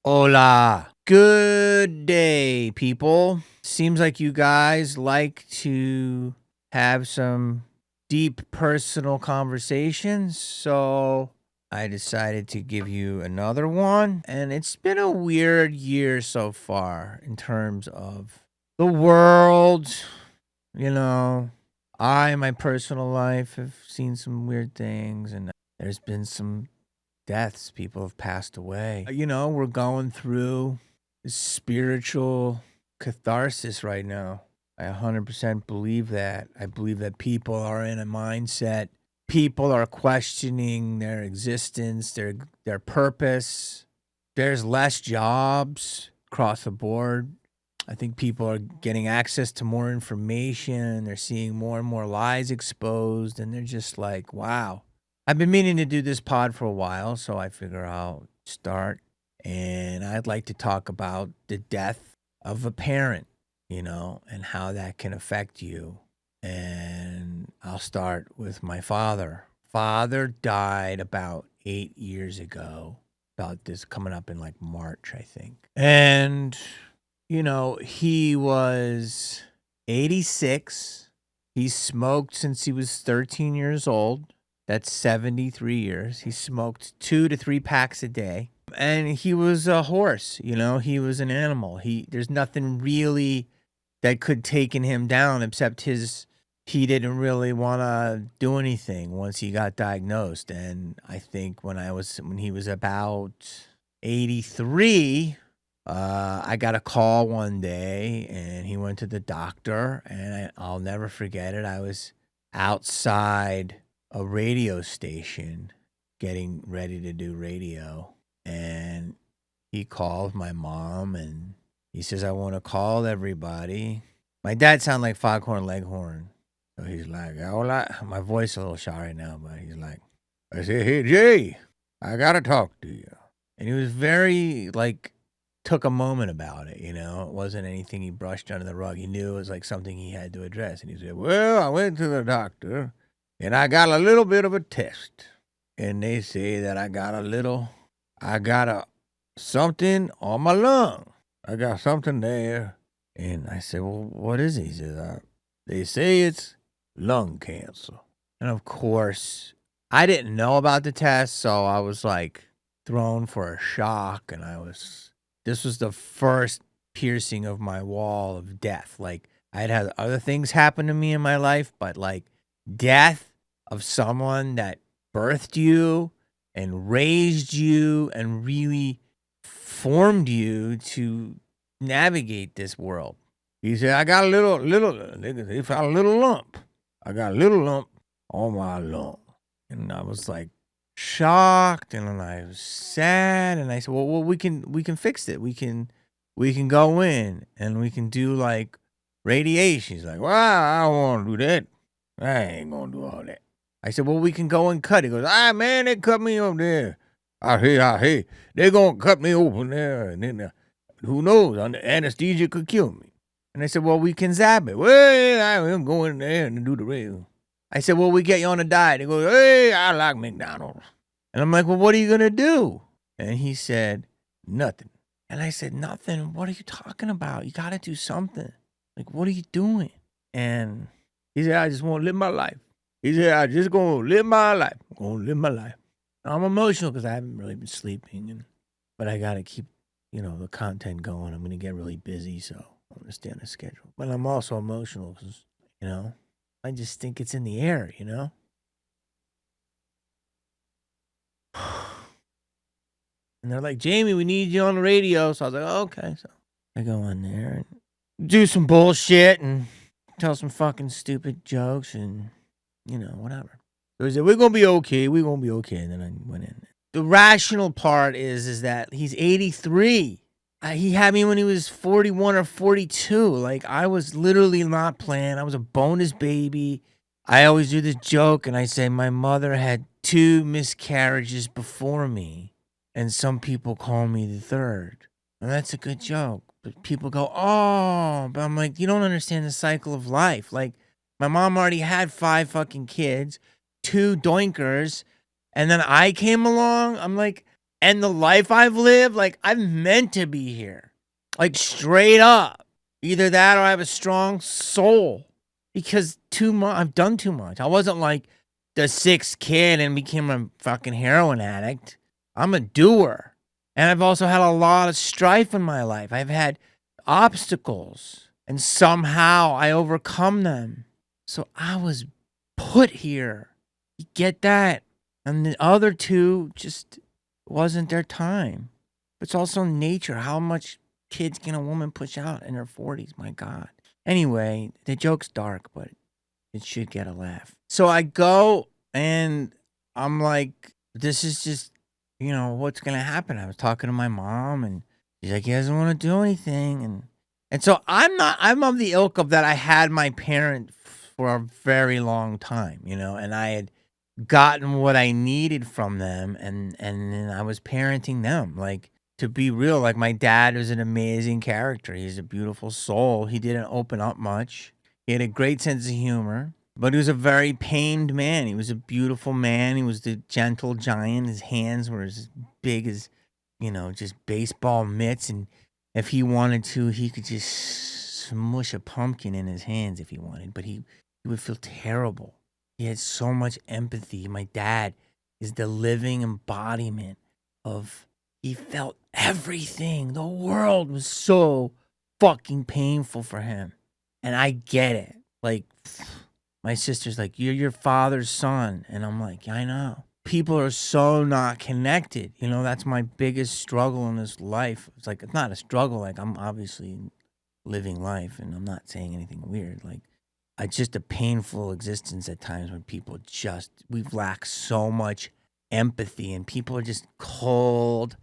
Hola. Good day, people. Seems like you guys like to have some deep personal conversations. So I decided to give you another one. And it's been a weird year so far in terms of the world. You know, in my personal life, have seen some weird things, and there's been some deaths. People have passed away. We're going through this spiritual catharsis right now. I 100% believe that. I believe that people are in a mindset. People are questioning their existence, their purpose. There's less jobs across the board. I think people are getting access to more information. They're seeing more and more lies exposed, and they're just like, wow. I've been meaning to do this pod for a while, so I figure I'll start. And I'd like to talk about the death of a parent, and how that can affect you. And I'll start with my father. Father died about 8 years ago, about this coming up in like March, I think. And, he was 86. He smoked since he was 13 years old. That's 73 years. He smoked 2 to 3 packs a day. And he was a horse, he was an animal. There's nothing really that could taken him down except he didn't really want to do anything once he got diagnosed. And I think when he was about 83, I got a call one day and he went to the doctor, and I'll never forget it. I was outside a radio station getting ready to do radio, and he called my mom and he says, I want to call everybody. My dad sounded like Foghorn Leghorn. So he's like, hola. My voice is a little shy right now, but he's like, I said, hey, Jay, I got to talk to you. And he was very, took a moment about it, It wasn't anything he brushed under the rug. He knew it was like something he had to address. And he said, well, I went to the doctor and I got a little bit of a test. And they say that I got something on my lung. I got something there. And I said, well, what is it? He says, they say it's lung cancer. And of course, I didn't know about the test, so I was like thrown for a shock. And this was the first piercing of my wall of death. Like, I'd had other things happen to me in my life, but like death of someone that birthed you and raised you and really formed you to navigate this world. He said, I got they found a little lump. I got a little lump on my lung. And I was like shocked, and I was sad, and I said, well, we can fix it. We can go in and we can do like radiation. He's like, well, I don't want to do that. I ain't gonna do all that. I said, well, we can go and cut. He goes, man, they cut me up there. I hear, they gonna cut me open there, and then who knows? Anesthesia could kill me. And I said, well, we can zap it. Well, I'm going there and do the radio. I said, well, we get you on a diet. He goes, hey, I like McDonald's. And I'm like, well, what are you gonna do? And he said, nothing. And I said, nothing? What are you talking about? You gotta do something. Like, what are you doing? And he said, I just want to live my life. He said, I just gonna live my life. I'm gonna live my life. I'm emotional because I haven't really been sleeping, but I gotta keep, the content going. I'm gonna get really busy, so I'm gonna stay on the schedule. But I'm also emotional because, I just think it's in the air, And they're like, Jamie, we need you on the radio. So I was like, oh, okay. So I go on there and do some bullshit and tell some fucking stupid jokes and, whatever. So he said, we're going to be okay. We're going to be okay. And then I went in. The rational part is that he's 83. He had me when he was 41 or 42. Like, I was literally not playing. I was a bonus baby. I always do this joke, and I say my mother had 2 miscarriages before me, and some people call me the third. And that's a good joke. But people go, oh, but I'm like, you don't understand the cycle of life. Like, my mom already had 5 fucking kids, 2 doinkers, and then I came along. I'm like, And the life I've lived, like, I'm meant to be here. Like, straight up. Either that or I have a strong soul. Because I've done too much. I wasn't like the sixth kid and became a fucking heroin addict. I'm a doer. And I've also had a lot of strife in my life. I've had obstacles. And somehow I overcome them. So I was put here. You get that? And the other two just wasn't their time. But it's also nature. How much kids can a woman push out in her 40s? My God. Anyway, the joke's dark, but it should get a laugh. So I go and I'm like, this is just, what's going to happen. I was talking to my mom and she's like, he doesn't want to do anything. And so I'm of the ilk of that. I had my parent for a very long time, and I had gotten what I needed from them and then I was parenting them. Like, to be real, like, my dad was an amazing character. He's a beautiful soul. He didn't open up much. He had a great sense of humor, but he was a very pained man. He was a beautiful man. He was the gentle giant. His hands were as big as, just baseball mitts. And if he wanted to, he could just smush a pumpkin in his hands if he wanted, but he would feel terrible. He had so much empathy. My dad is the living embodiment of, he felt everything. The world was so fucking painful for him. And I get it. Like, my sister's like, you're your father's son. And I'm like, I know. People are so not connected. That's my biggest struggle in this life. It's like, it's not a struggle. Like, I'm obviously living life and I'm not saying anything weird. Like, it's just a painful existence at times when we've lacked so much empathy and people are just cold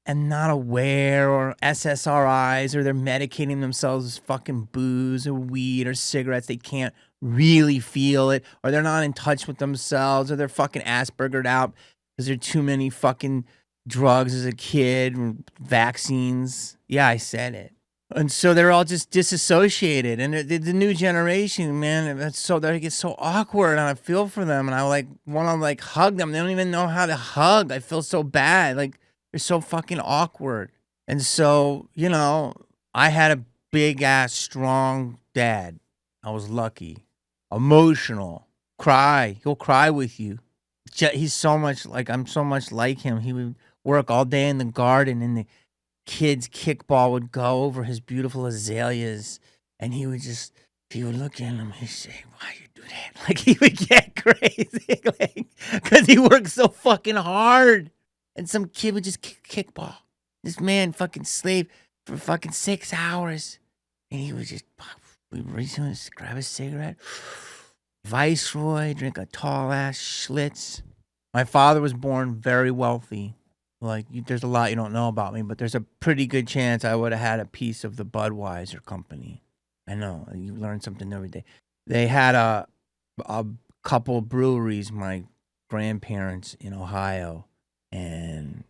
and not aware, or SSRIs, or they're medicating themselves with fucking booze or weed or cigarettes. They can't really feel it, or they're not in touch with themselves, or they're fucking Aspergered out because there are too many fucking drugs as a kid, vaccines. Yeah, I said it. And so they're all just disassociated, and the new generation, man, they get so awkward, and I feel for them, and I want to hug them. They don't even know how to hug. I feel so bad. Like, they're so fucking awkward. And so, I had a big ass strong dad. I was lucky. Emotional. Cry. He'll cry with you. He's so much like, I'm so much like him. He would work all day in the garden, and the kids' kickball would go over his beautiful azaleas, and he would look at him and say, why you do that? Like, he would get crazy, because he worked so fucking hard. And some kid would just kickball. This man fucking slaved for fucking 6 hours. And he would just, we'd grab a cigarette, Viceroy, drink a tall ass Schlitz. My father was born very wealthy. Like, there's a lot you don't know about me, but there's a pretty good chance I would have had a piece of the Budweiser company. I know, you learn something every day. They had a couple breweries, my grandparents in Ohio, and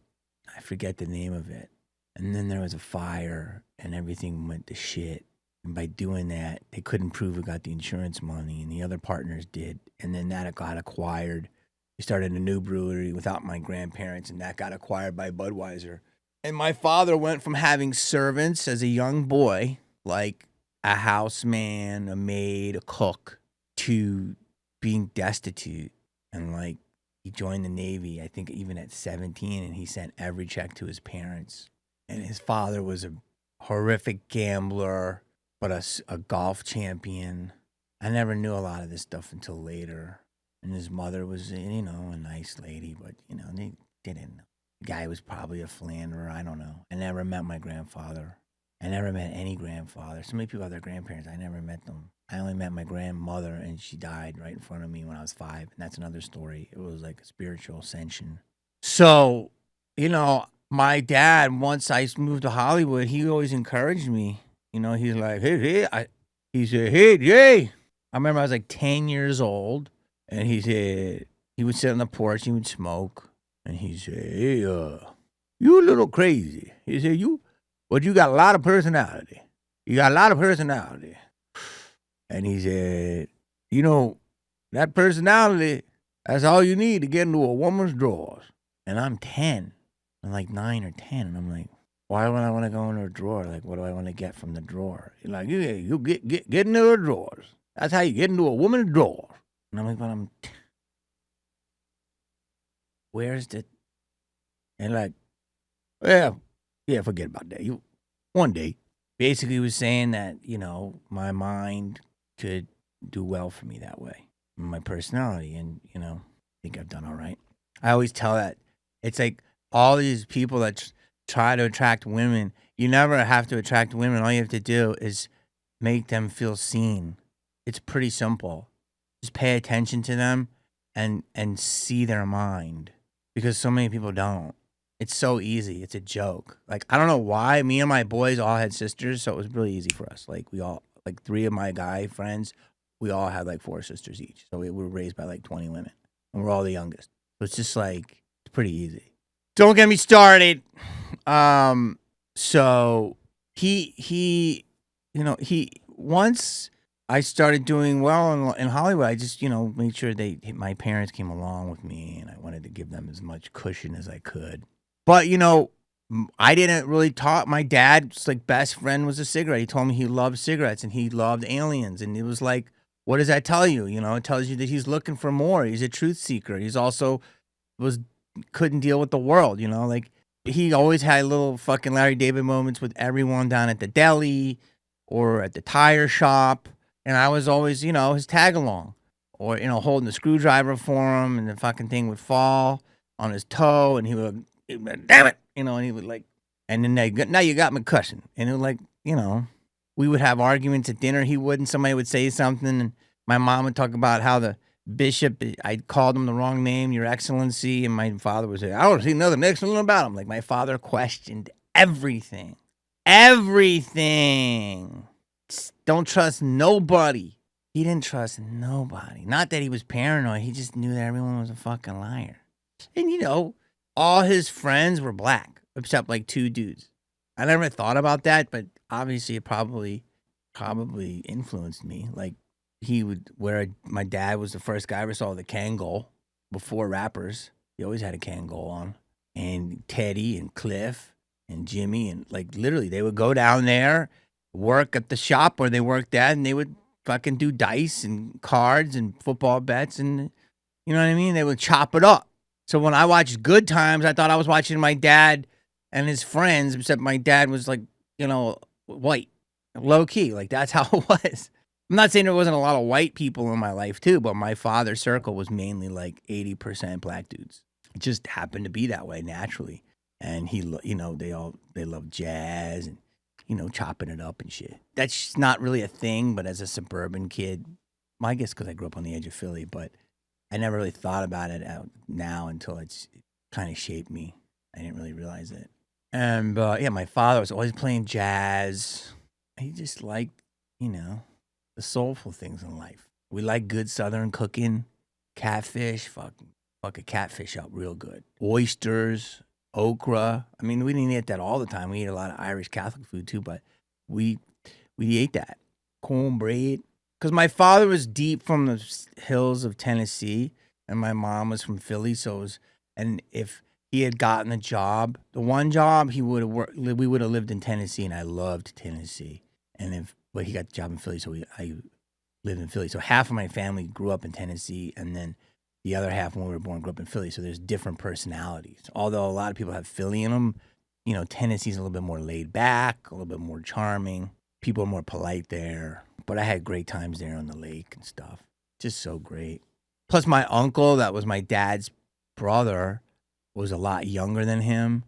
I forget the name of it. And then there was a fire, and everything went to shit. And by doing that, they couldn't prove who got the insurance money, and the other partners did. And then that got acquired. We started a new brewery without my grandparents, and that got acquired by Budweiser. And my father went from having servants as a young boy, like a houseman, a maid, a cook, to being destitute. And like, he joined the Navy, I think even at 17, and he sent every check to his parents. And his father was a horrific gambler, but a golf champion. I never knew a lot of this stuff until later. And his mother was, a nice lady, but, they didn't know. The guy was probably a philanderer. I don't know. I never met my grandfather. I never met any grandfather. So many people have their grandparents. I never met them. I only met my grandmother, and she died right in front of me when I was 5. And that's another story. It was like a spiritual ascension. So, my dad, once I moved to Hollywood, he always encouraged me. He's like, he said, hey, Jay. I remember I was like 10 years old. And he said, he would sit on the porch, he would smoke, and he said, hey, you a little crazy. He said, but you got a lot of personality. You got a lot of personality. And he said, that personality, that's all you need to get into a woman's drawers. And I'm 10. I'm like 9 or 10, and I'm like, why would I want to go into a drawer? Like, what do I want to get from the drawer? You're like, you get into the drawers. That's how you get into a woman's drawer. And I'm like, but where's the? And like, yeah, forget about that. One day, basically was saying that my mind could do well for me that way, my personality, and I think I've done all right. I always tell that it's like all these people that try to attract women. You never have to attract women. All you have to do is make them feel seen. It's pretty simple. Just pay attention to them and see their mind, because so many people don't. It's so easy. It's a joke. Like, I don't know why me and my boys all had sisters, so it was really easy for us. Like, we all, like, three of my guy friends, we all had like four sisters each. So we were raised by like 20 women, and we're all the youngest. So it's just like it's pretty easy. Don't get me started. So he he once I started doing well in Hollywood, I just made sure my parents came along with me, and I wanted to give them as much cushion as I could. But I didn't really talk. My dad's like best friend was a cigarette. He told me he loved cigarettes and he loved aliens, and it was like, what does that tell you? It tells you that he's looking for more. He's a truth seeker. He's also was couldn't deal with the world. Like, he always had little fucking Larry David moments with everyone down at the deli or at the tire shop, and I was always his tag along, or holding the screwdriver for him, and the fucking thing would fall on his toe, and he'd be, damn it, and he would like, and then now you got me cussing, and it was like, we would have arguments at dinner. He would, and somebody would say something, and my mom would talk about how the bishop, I called him the wrong name, Your Excellency, and my father would say, I don't see nothing excellent about him. Like, my father questioned everything. Everything. Don't trust nobody. He didn't trust nobody. Not that he was paranoid. He just knew that everyone was a fucking liar. And all his friends were black, except like two dudes. I never thought about that, but obviously it probably influenced me. Like, he would wear my dad was the first guy I ever saw with a Kangol before rappers. He always had a Kangol on. And Teddy and Cliff and Jimmy, and like literally they would go down there, work at the shop where they worked at, and they would fucking do dice and cards and football bets, and you know what I mean? They would chop it up. So when I watched Good Times, I thought I was watching my dad and his friends, except my dad was like, white, low key. Like, that's how it was. I'm not saying there wasn't a lot of white people in my life too, but my father's circle was mainly like 80% black dudes. It just happened to be that way naturally. And they love jazz and, chopping it up and shit. That's not really a thing, but as a suburban kid, I guess because I grew up on the edge of Philly, but I never really thought about it now until it's kind of shaped me. I didn't really realize it. And yeah, my father was always playing jazz. He just liked, the soulful things in life. We like good Southern cooking, catfish, fuck a catfish up real good. Oysters, okra. I mean, we didn't eat that all the time. We ate a lot of Irish Catholic food too, but we ate that. Cornbread. Because my father was deep from the hills of Tennessee, and my mom was from Philly. So it was, and if he had gotten a job, the one job he would have worked, we would have lived in Tennessee, and I loved Tennessee. But he got the job in Philly, so I lived in Philly. So half of my family grew up in Tennessee, and then the other half, when we were born, grew up in Philly. So there's different personalities. Although a lot of people have Philly in them, Tennessee's a little bit more laid back, a little bit more charming. People are more polite there. But I had great times there on the lake and stuff. Just so great. Plus, my uncle, that was my dad's brother, was a lot younger than him.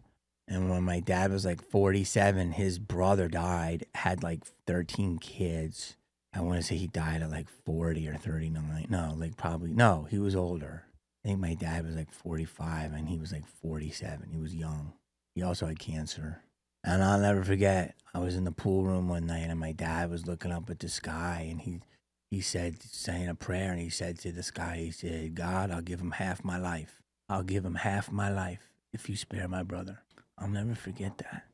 And when my dad was like 47, his brother died, had like 13 kids. I want to say he died at like 40 or 39. No, he was older. I think my dad was like 45 and he was like 47. He was young. He also had cancer. And I'll never forget, I was in the pool room one night and my dad was looking up at the sky, and he said, saying a prayer, and he said to the sky, he said, God, I'll give him half my life. I'll give him half my life if you spare my brother. I'll never forget that.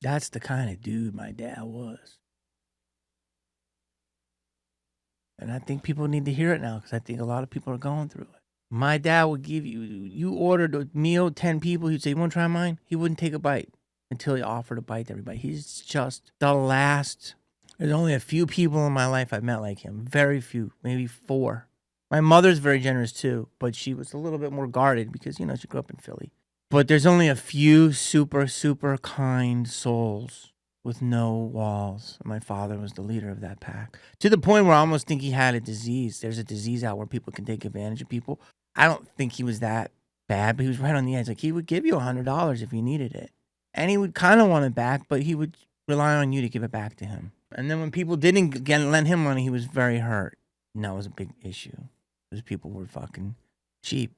That's the kind of dude my dad was. And I think people need to hear it now because I think a lot of people are going through it. My dad would give you ordered a meal, 10 people, he'd say, "You wanna try mine?" He wouldn't take a bite until he offered a bite to everybody. He's just the last. There's only a few people in my life I've met like him, very few, maybe 4. My mother's very generous too, but she was a little bit more guarded because, she grew up in Philly. But there's only a few super, super kind souls with no walls. My father was the leader of that pack. To the point where I almost think he had a disease. There's a disease out where people can take advantage of people. I don't think he was that bad, but he was right on the edge. Like, he would give you $100 if you needed it. And he would kind of want it back, but he would rely on you to give it back to him. And then when people didn't lend him money, he was very hurt. And that was a big issue. Because people were fucking cheap.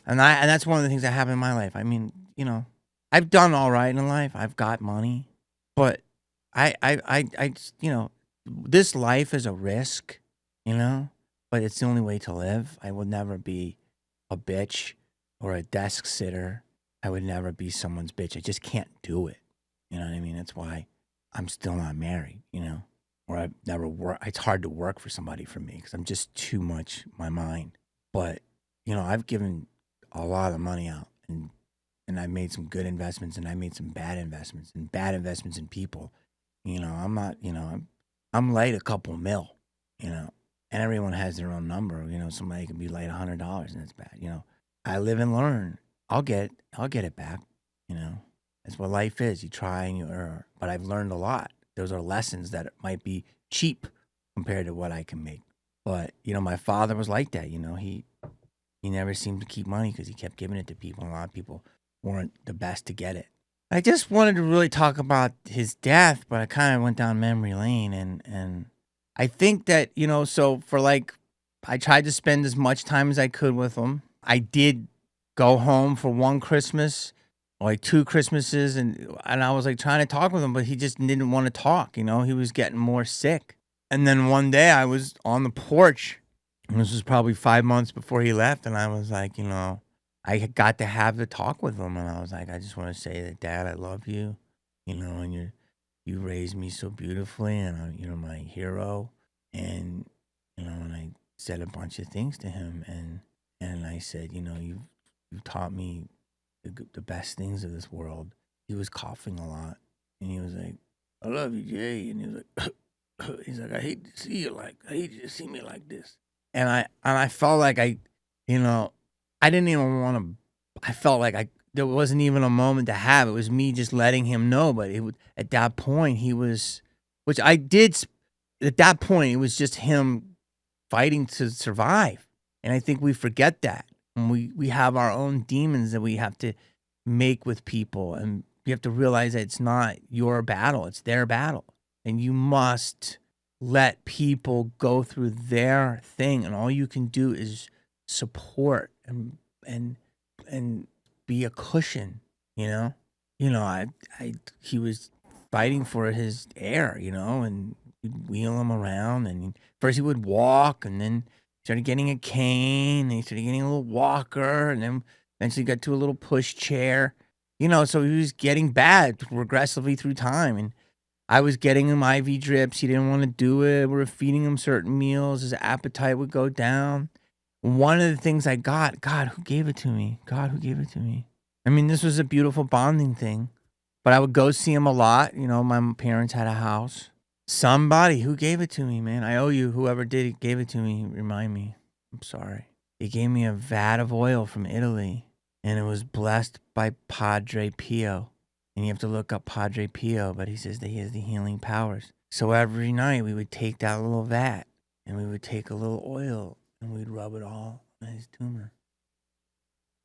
And that's one of the things that happened in my life. I mean, I've done all right in life. I've got money. But this life is a risk, but it's the only way to live. I would never be a bitch or a desk sitter. I would never be someone's bitch. I just can't do it. You know what I mean? That's why I'm still not married, or I've never worked. It's hard to work for somebody for me because I'm just too much my mind. But, I've given a lot of money out and I made some good investments and I made some bad investments in people. I'm not, I'm light a couple mil, and everyone has their own number. Somebody can be light $100 and it's bad. I live and learn. I'll get it back. That's what life is. You try and you err. But I've learned a lot. Those are lessons that might be cheap compared to what I can make. But my father was like that. He never seemed to keep money because he kept giving it to people. And a lot of people weren't the best to get it. I just wanted to really talk about his death, but I kind of went down memory lane. And I think that, so for I tried to spend as much time as I could with him. I did go home for one Christmas, or 2 Christmases, and I was trying to talk with him, but he just didn't want to talk. He was getting more sick. And then one day I was on the porch, and this was probably 5 months before he left, and I was like, I got to have the talk with him, and I was like, I just want to say that, Dad, I love you, and you raised me so beautifully, and you're my hero, and and I said a bunch of things to him, and I said, you taught me the best things of this world. He was coughing a lot, and he was like, I love you, Jay, and he was like, I hate to see you to see me like this. And I felt like I didn't even want to. I felt like there wasn't even a moment to have. It was me just letting him know. But at that point he was, which I did. At that point, it was just him fighting to survive. And I think we forget that. And we have our own demons that we have to make with people. And you have to realize that it's not your battle, it's their battle. And you must let people go through their thing. And all you can do is support and be a cushion, he was fighting for his air, and we'd wheel him around, and first he would walk, and then started getting a cane, and he started getting a little walker, and then eventually got to a little push chair, so he was getting bad progressively through time. And I was getting him IV drips. He didn't want to do it. We were feeding him certain meals. His appetite would go down. One of the things I got, God, who gave it to me? God, who gave it to me? I mean, this was a beautiful bonding thing, but I would go see him a lot. My parents had a house. Somebody who gave it to me, man. I owe you. Whoever gave it to me, remind me. I'm sorry. He gave me a vat of oil from Italy, and it was blessed by Padre Pio. And you have to look up Padre Pio, but he says that he has the healing powers. So every night we would take that little vat, and we would take a little oil, and we'd rub it all on his tumor.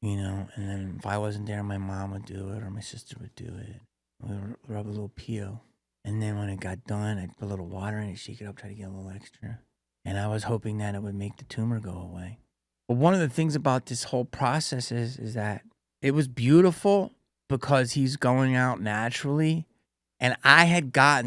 And then if I wasn't there, my mom would do it or my sister would do it. We would rub a little peel. And then when it got done, I'd put a little water in it, shake it up, try to get a little extra. And I was hoping that it would make the tumor go away. But one of the things about this whole process is that it was beautiful because he's going out naturally. And I got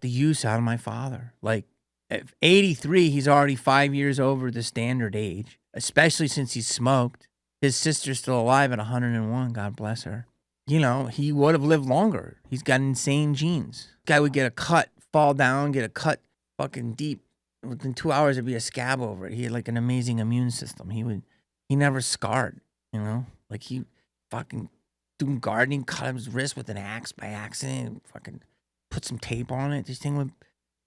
the use out of my father. Like, at 83, he's already 5 years over the standard age, especially since he smoked. His sister's still alive at 101, God bless her. He would have lived longer. He's got insane genes. Guy would get a cut, fall down, get a cut fucking deep. within 2 hours, there'd be a scab over it. He had, like, an amazing immune system. He never scarred, you know? Like, he fucking doing gardening, cut his wrist with an axe by accident, fucking put some tape on it. This thing would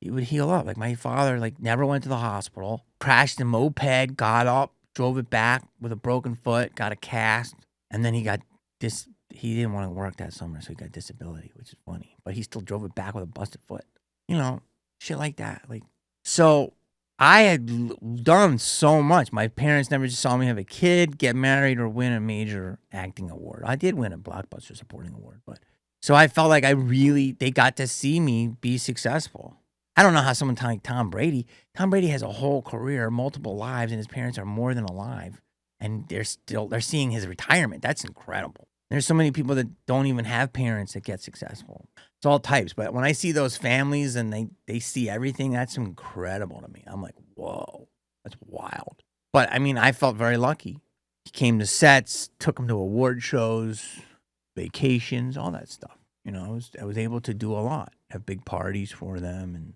it would heal up. Like, my father, like, never went to the hospital, crashed a moped, got up, drove it back with a broken foot, got a cast, and then he got this. He didn't want to work that summer, so he got disability, which is funny. But he still drove it back with a busted foot. You know, shit like that. Like, so I had done so much. My parents never just saw me have a kid, get married, or win a major acting award. I did win a Blockbuster Supporting Award, but so I felt like they got to see me be successful. I don't know how someone like Tom Brady has a whole career, multiple lives, and his parents are more than alive, and they're seeing his retirement. That's incredible. There's so many people that don't even have parents that get successful. It's all types, but when I see those families and they see everything, that's incredible to me. I'm like, whoa, that's wild. But I mean, I felt very lucky. He came to sets, took him to award shows, vacations, all that stuff. You know, I was able to do a lot, have big parties for them, and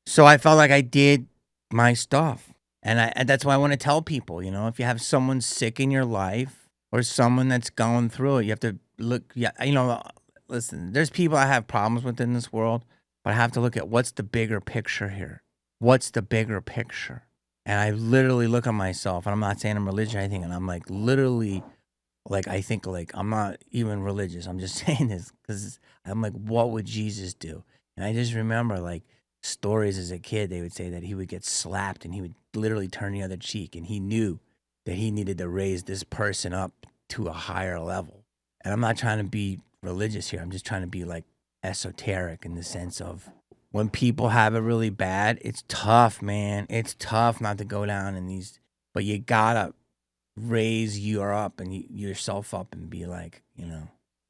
so I felt like I did my stuff. And that's why I want to tell people, you know, if you have someone sick in your life or someone that's going through it, you have to look. Yeah, you know, listen. There's people I have problems with in this world, but I have to look at what's the bigger picture here. What's the bigger picture? And I literally look at myself, and I'm not saying I'm religious or anything, and I'm like literally like, I think, like, I'm not even religious. I'm just saying this because I'm like, what would Jesus do? And I just remember, like, stories as a kid. They would say that he would get slapped and he would literally turn the other cheek. And he knew that he needed to raise this person up to a higher level. And I'm not trying to be religious here. I'm just trying to be, like, esoteric in the sense of when people have it really bad, it's tough, man. It's tough not to go down in these, but you gotta raise yourself up and be like, you know,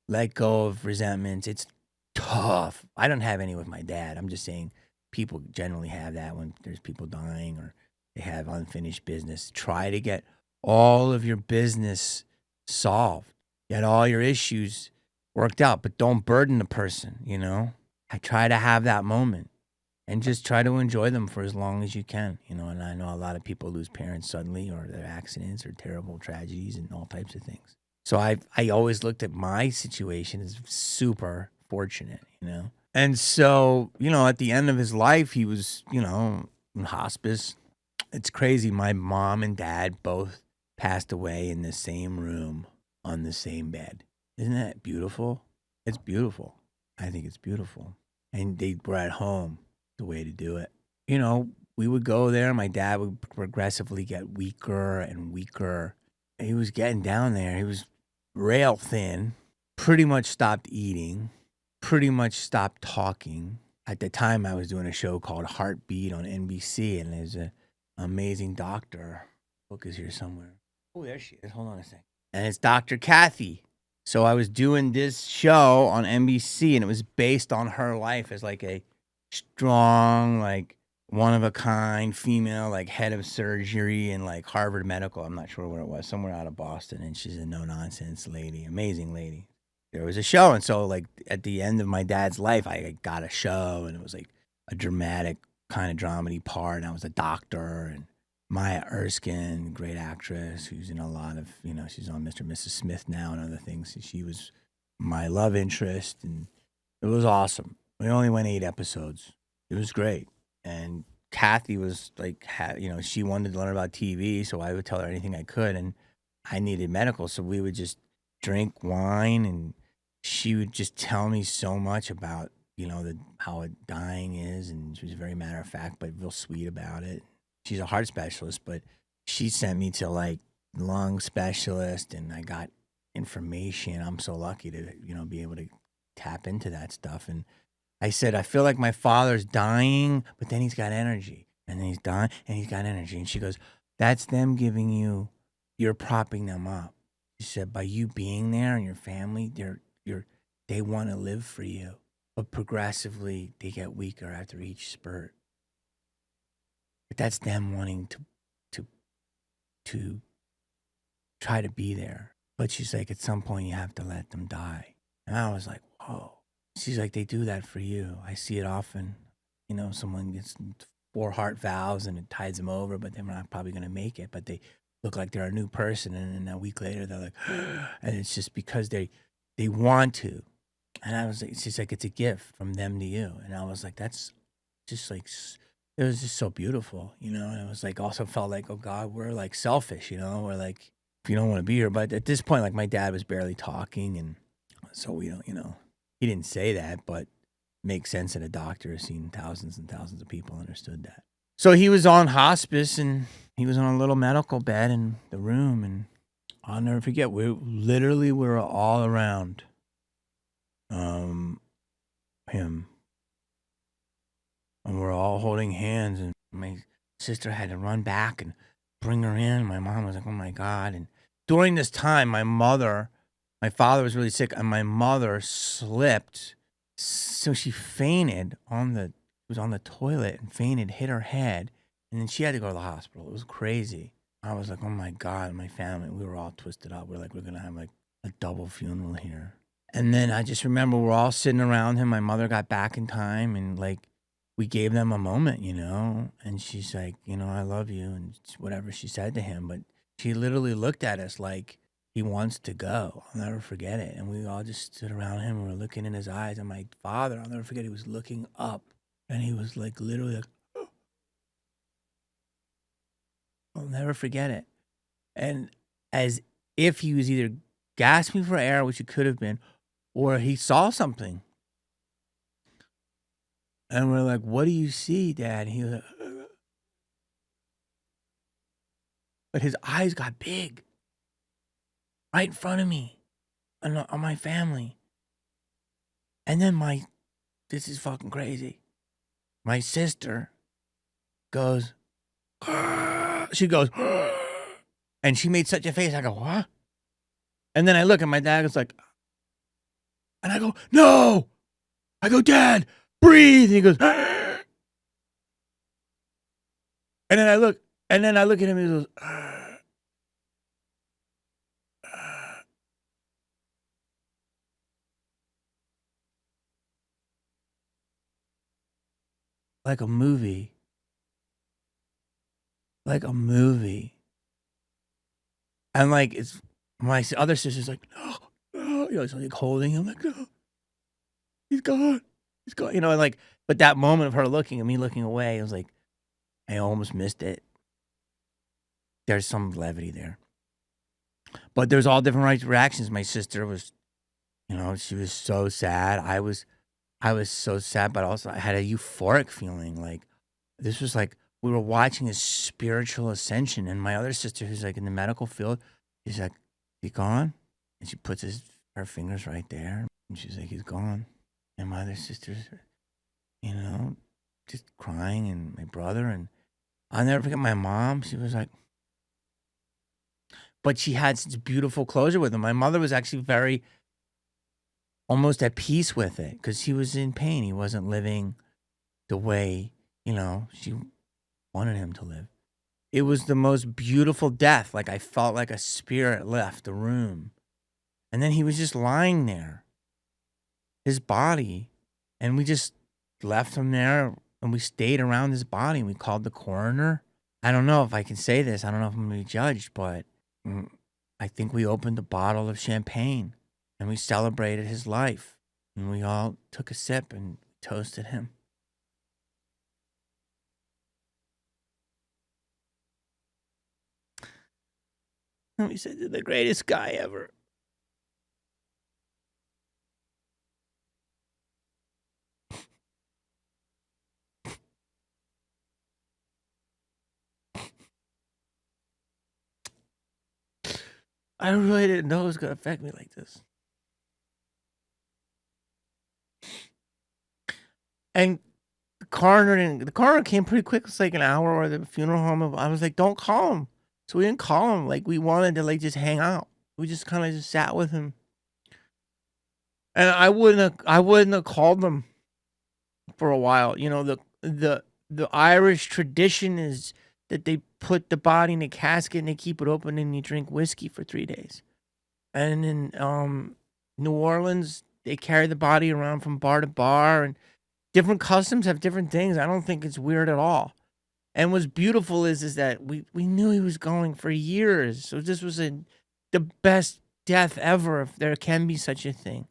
let go of resentments. It's tough. I don't have any with my dad. I'm just saying people generally have that when there's people dying or they have unfinished business. Try to get all of your business solved, get all your issues worked out, but don't burden the person, you know? I try to have that moment and just try to enjoy them for as long as you can, you know. And I know a lot of people lose parents suddenly, or their accidents, or terrible tragedies, and all types of things. So I always looked at my situation as super fortunate, you know. And so, you know, at the end of his life, he was, you know, in hospice. It's crazy. My mom and dad both passed away in the same room on the same bed. Isn't that beautiful? It's beautiful. I think it's beautiful. And they were at home, the way to do it. You know, we would go there. My dad would progressively get weaker and weaker. He was getting down there. He was rail thin, pretty much stopped eating, pretty much stopped talking. At the time, I was doing a show called Heartbeat on NBC, and there's an amazing doctor. Book is here somewhere. Oh, there she is. Hold on a second. And it's Dr. Kathy. So I was doing this show on NBC, and it was based on her life as like a strong, like one of a kind female, like head of surgery in like Harvard Medical. I'm not sure where it was, somewhere out of Boston. And she's a no nonsense lady, amazing lady. There was a show. And so, like, at the end of my dad's life, I got a show, and it was like a dramatic kind of dramedy part. And I was a doctor, and Maya Erskine, great actress, who's in a lot of, you know, she's on Mr. and Mrs. Smith now and other things. She was my love interest, and it was awesome. We only went 8 episodes. It was great. And Kathy was like, you know, she wanted to learn about TV, so I would tell her anything I could. And I needed medical, so we would just drink wine, and she would just tell me so much about, you know, how dying is. And she was very matter of fact, but real sweet about it. She's a heart specialist, but she sent me to like lung specialist, and I got information. I'm so lucky to, you know, be able to tap into that stuff. And I said, I feel like my father's dying, but then he's got energy. And then he's dying and he's got energy. And she goes, that's them giving you, you're propping them up. She said, by you being there and your family, they want to live for you. But progressively they get weaker after each spurt. But that's them wanting to try to be there. But she's like, at some point you have to let them die. And I was like, whoa. She's like, they do that for you. I see it often. You know, someone gets 4 heart valves and it tides them over, but they're not probably gonna make it, but they look like they're a new person, and then a week later, they're like, and it's just because they want to. And I was like, it's just like it's a gift from them to you. And I was like, that's just like it was just so beautiful, you know. And it was like also felt like, oh God, we're like selfish, you know. We're like, if you don't want to be here, but at this point, like my dad was barely talking, and so we don't, you know, he didn't say that, but makes sense that a doctor has seen thousands and thousands of people, understood that. So he was on hospice, and he was on a little medical bed in the room, and I'll never forget. We were all around um him, and we're all holding hands, and my sister had to run back and bring her in. My mom was like, oh my God. And during this time, my father was really sick, and my mother slipped, so she fainted was on the toilet and fainted, hit her head, and then she had to go to the hospital. It was crazy. I was like, oh my God. My family, we were all twisted up. We're like, we're gonna have like a double funeral here. And then I just remember we're all sitting around him. My mother got back in time, and like we gave them a moment, you know. And she's like, you know, I love you, and whatever she said to him. But she literally looked at us like he wants to go. I'll never forget it. And we all just stood around him, and we were looking in his eyes. And my father, I'll never forget, he was looking up, and he was like literally like, I'll never forget it. And as if he was either gasping for air, which it could have been, or he saw something. And we're like, what do you see, Dad? And he was like, but his eyes got big right in front of me on my family. And then this is fucking crazy. My sister goes, she goes, and she made such a face. I go, what? And then I look, and my dad was like, and I go, no. I go, Dad, breathe. And he goes, and then I look at him, and he goes, like a movie. Like a movie. And like it's my other sister's like, no, no, you know, it's like holding him, like, no, he's gone. He's gone. You know, and like, but that moment of her looking at me, looking away, it was like, I almost missed it. There's some levity there. But there's all different reactions. My sister was, you know, she was so sad. I was so sad, but also I had a euphoric feeling. Like this was like we were watching a spiritual ascension. And my other sister, who's like in the medical field, she's like, "He gone?" And she puts her fingers right there, and she's like, "He's gone." And my other sister's, you know, just crying, and my brother, and I'll never forget my mom. She was like, but she had such beautiful closure with him. My mother was actually very almost at peace with it because he was in pain. He wasn't living the way, you know, she wanted him to live. It was the most beautiful death. Like I felt like a spirit left the room. And then he was just lying there, his body. And we just left him there, and we stayed around his body, and we called the coroner. I don't know if I can say this. I don't know if I'm going to be judged, but I think we opened a bottle of champagne, and we celebrated his life. And we all took a sip and toasted him. And we said, "You're the greatest guy ever." I really didn't know it was going to affect me like this. And the coroner came pretty quick. It's like an hour, or the funeral home. I was like, don't call him. So we didn't call him. Like we wanted to like just hang out. We just kind of just sat with him. And I wouldn't have called them for a while. You know, the Irish tradition is that they put the body in a casket and they keep it open, and you drink whiskey for 3 days. And in New Orleans, they carry the body around from bar to bar, and different customs have different things. I don't think it's weird at all. And what's beautiful is that we knew he was going for years. So this was the best death ever, if there can be such a thing.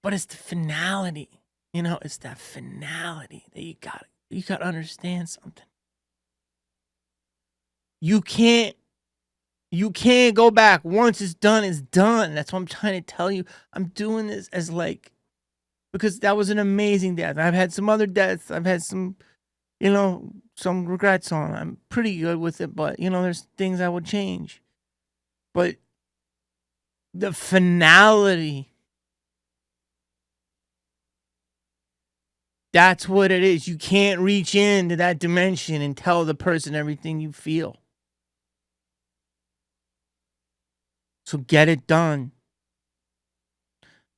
But it's the finality. You know, it's that finality that you gotta understand something. You can't you can't go back. Once it's done, it's done. That's what I'm trying to tell you. I'm doing this as like because that was an amazing death. I've had some other deaths. I've had some, some regrets on. I'm pretty good with it, but there's things I would change. But the finality, that's what it is. You can't reach into that dimension and tell the person everything you feel. So get it done.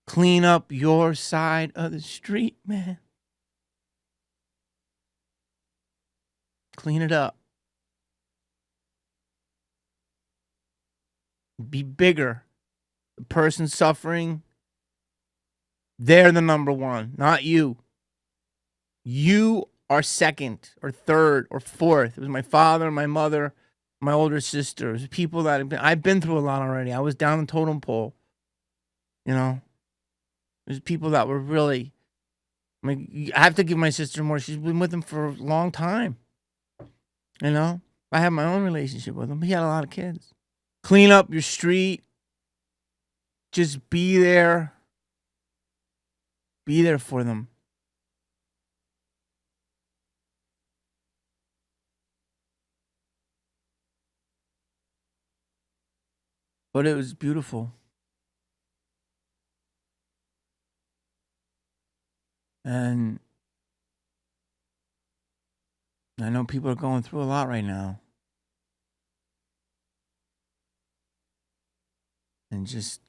Clean up your side of the street, man. Clean it up. Be bigger. The person suffering, they're the number one, not you. You are second or third or fourth. It was my father, my mother, my older sister. It was people that I've been through a lot already. I was down the totem pole. There's people that were really. I have to give my sister more. She's been with him for a long time. I have my own relationship with him. He had a lot of kids. Clean up your street. Just be there. Be there for them. But it was beautiful. And I know people are going through a lot right now. And just,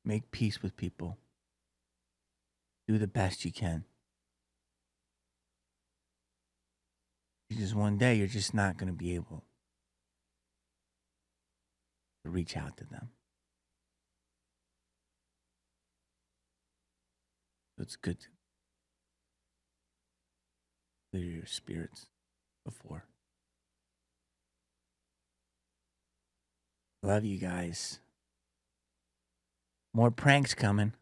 make peace with people. Do the best you can. Because one day you're just not going to be able to reach out to them. So it's good to clear your spirits before. Love you guys. More pranks coming.